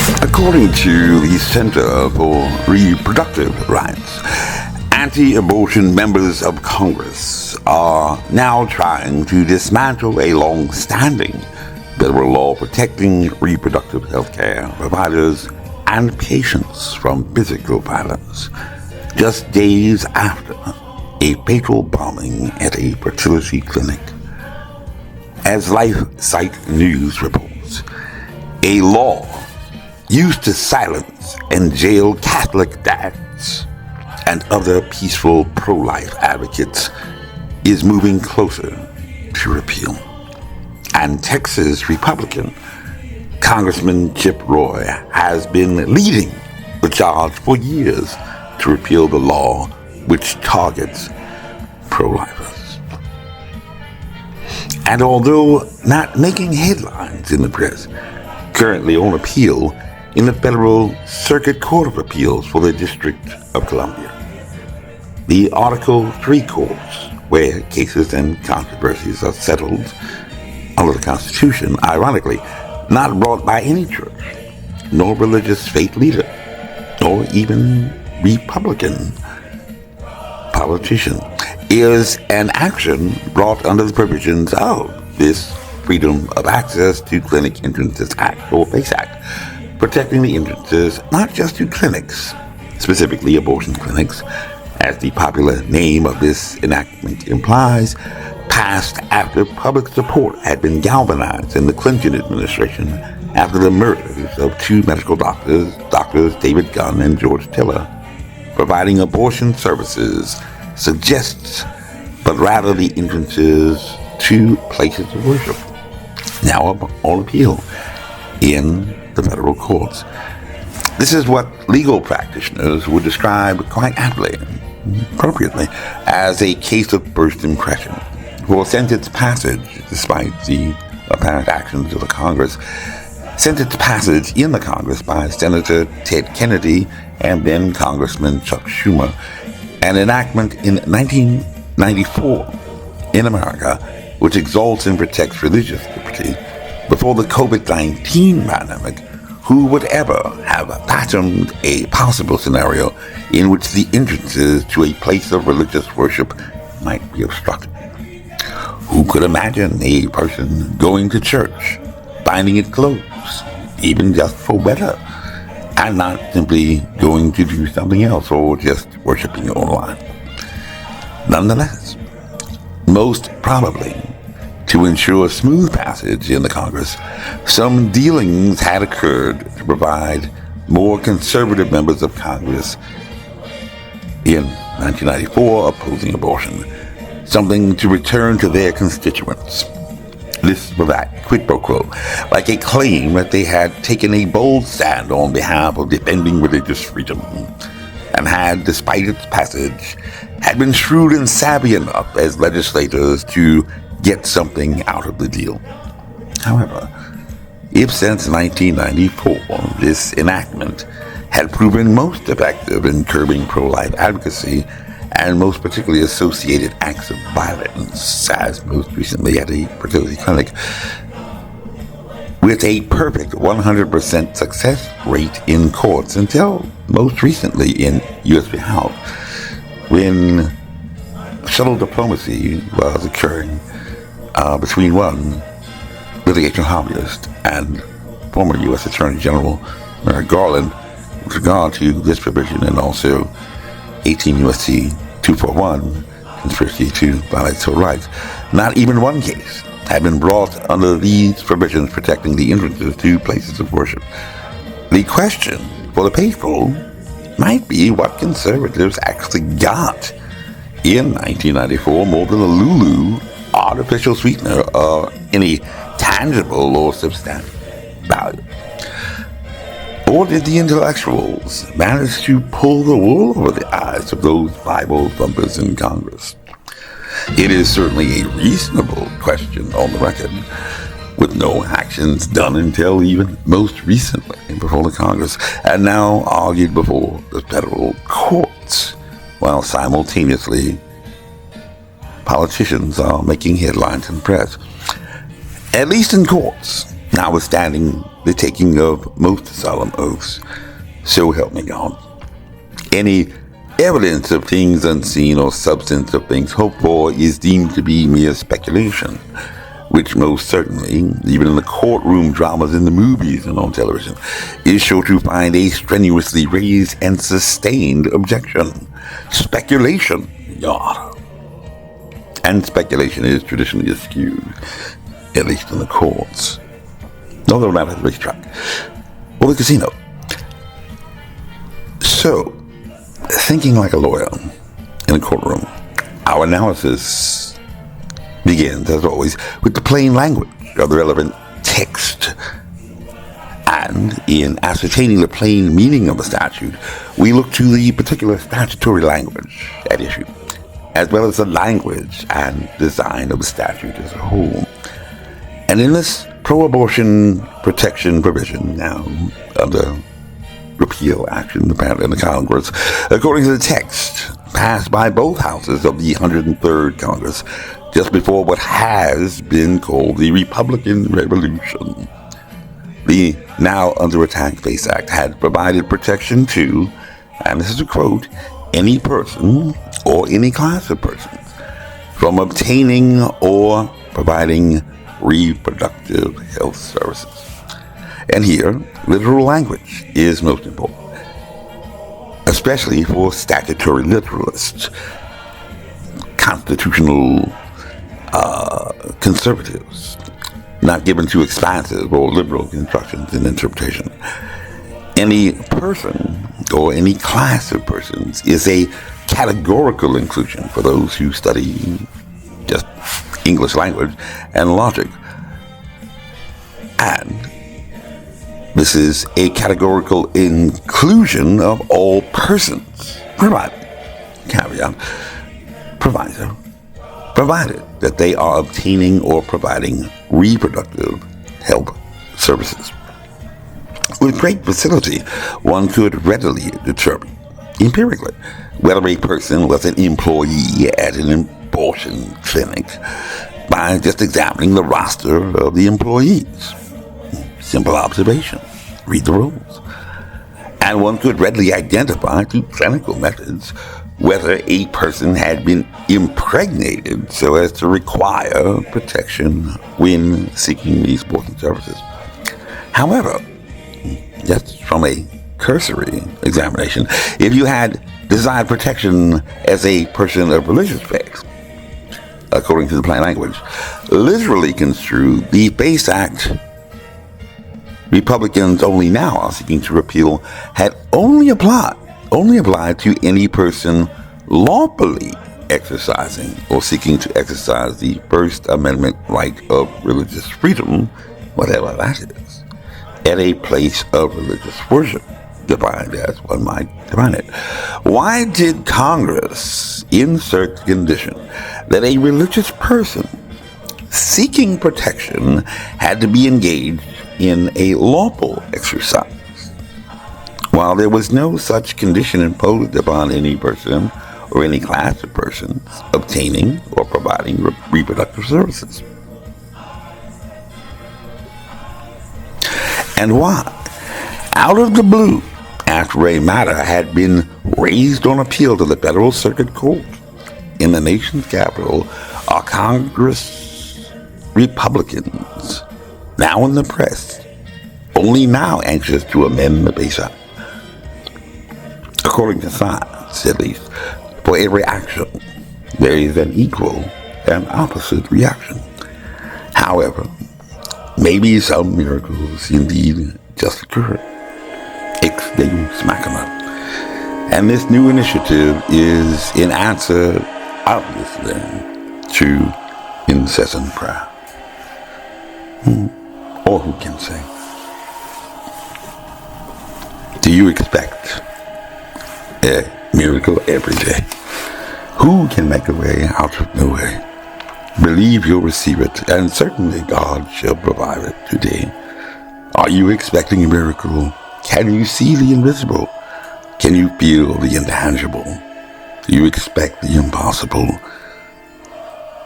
According to the Center for Reproductive Rights, anti-abortion members of Congress are now trying to dismantle a long-standing federal law protecting reproductive health care providers and patients from physical violence, just days after a fatal bombing at a fertility clinic. As LifeSite News reports, a law used to silence and jail Catholic dads and other peaceful pro-life advocates is moving closer to repeal. And Texas Republican Congressman Chip Roy has been leading the charge for years to repeal the law which targets pro-lifers. And although not making headlines in the press, currently on appeal in the Federal Circuit Court of Appeals for the District of Columbia, the Article III courts, where cases and controversies are settled under the Constitution, ironically, not brought by any church, nor religious faith leader, nor even Republican politician, is an action brought under the provisions of this Freedom of Access to Clinic Entrances Act, or FACE Act, protecting the entrances not just to clinics, specifically abortion clinics, as the popular name of this enactment implies, passed after public support had been galvanized in the Clinton administration after the murders of two medical doctors David Gunn and George Tiller. Providing abortion services suggests, but rather the entrances to places of worship, now on appeal in the federal courts. This is what legal practitioners would describe quite aptly, appropriately, as a case of first impression. For since its passage, despite the apparent actions of the Congress, since its passage in the Congress by Senator Ted Kennedy and then Congressman Chuck Schumer, an enactment in 1994 in America which exalts and protects religious liberty, before the COVID-19 pandemic, who would ever have fathomed a possible scenario in which the entrances to a place of religious worship might be obstructed? Who could imagine a person going to church, finding it closed, even just for weather, and not simply going to do something else or just worshiping online? Nonetheless, most probably, to ensure smooth passage in the Congress, some dealings had occurred to provide more conservative members of Congress in 1994 opposing abortion something to return to their constituents. This for that, quid pro quo, like a claim that they had taken a bold stand on behalf of defending religious freedom, and had, despite its passage, had been shrewd and savvy enough as legislators to get something out of the deal. However, if since 1994 this enactment had proven most effective in curbing pro-life advocacy, and most particularly associated acts of violence, as most recently at a fertility clinic, with a perfect 100% success rate in courts until most recently in U.S. behalf, when subtle diplomacy was occurring between one litigation hobbyist and former U.S. Attorney General Merrick Garland with regard to this provision, and also 18 U.S.C. 241, conspiracy to violate civil rights. Not even one case had been brought under these provisions protecting the entrances to places of worship. The question for the faithful might be what conservatives actually got in 1994 more than a Lulu artificial sweetener or any tangible or substantial value. Or did the intellectuals manage to pull the wool over the eyes of those Bible thumpers in Congress? It is certainly a reasonable question on the record, with no actions done until even most recently before the Congress, and now argued before the federal courts, while simultaneously politicians are making headlines in the press. At least in courts, notwithstanding the taking of most solemn oaths. So help me God. Any evidence of things unseen or substance of things hoped for is deemed to be mere speculation, which most certainly, even in the courtroom dramas in the movies and on television, is sure to find a strenuously raised and sustained objection. Speculation, God. And speculation is traditionally eschewed, at least in the courts. Although not at the racetrack or the casino. So, thinking like a lawyer in a courtroom, our analysis begins, as always, with the plain language of the relevant text. And in ascertaining the plain meaning of a statute, we look to the particular statutory language at issue, as well as the language and design of the statute as a whole. And in this pro-abortion protection provision, now under repeal action apparently in the Congress, according to the text passed by both houses of the 103rd Congress just before what has been called the Republican Revolution, the now under attack FACE Act had provided protection to, and this is a quote, any person or any class of persons from obtaining or providing reproductive health services. And here, literal language is most important, especially for statutory literalists, constitutional conservatives, not given to expansive or liberal constructions in interpretation. Any person or any class of persons is a categorical inclusion for those who study just English language and logic. And this is a categorical inclusion of all persons, provided, caveat, proviso, provided that they are obtaining or providing reproductive health services. With great facility, one could readily determine, empirically, whether a person was an employee at an abortion clinic by just examining the roster of the employees. Simple observation. Read the rules. And one could readily identify through clinical methods whether a person had been impregnated so as to require protection when seeking these abortion services. However, just from a cursory examination, if you had desired protection as a person of religious faith, according to the plain language, literally construed, the FACE Act Republicans only now are seeking to repeal had only applied to any person lawfully exercising or seeking to exercise the First Amendment right of religious freedom, whatever that is, at a place of religious worship, defined as one might define it. Why did Congress insert the condition that a religious person seeking protection had to be engaged in a lawful exercise, while there was no such condition imposed upon any person or any class of persons obtaining or providing reproductive services? And why, out of the blue, after a matter had been raised on appeal to the Federal Circuit Court in the nation's capital, are Congress Republicans now in the press, only now anxious to amend the FACE Act? According to science, at least, for every action, there is an equal and opposite reaction. However, maybe some miracles indeed just occurred. Ex Deus Machina. And this new initiative is in answer, obviously, to incessant prayer. Or who can say? Do you expect a miracle every day? Who can make a way out of no way? Believe you'll receive it, and certainly God shall provide it today. Are you expecting a miracle? Can you see the invisible? Can you feel the intangible? Do you expect the impossible?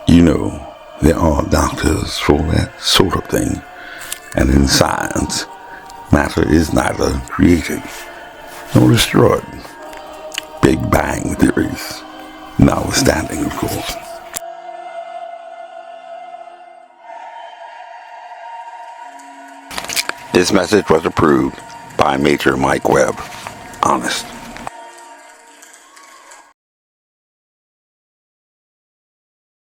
You know, there are doctors for that sort of thing. And in science, matter is neither created nor destroyed. Big Bang theories notwithstanding, of course. This message was approved by Major Mike Webb. Honest.